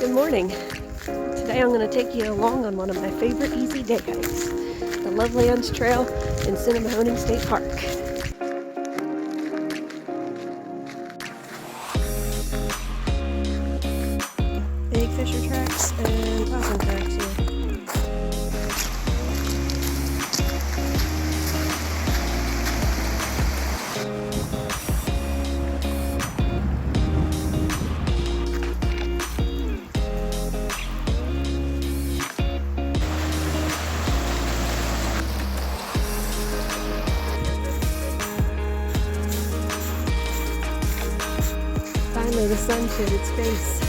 Good morning. Today I'm going to take you along on one of my favorite easy day hikes, the Lovelands Trail in Sinnemahoning State Park. Big fisher tracks and possum tracks here. Finally, the sun showed its face.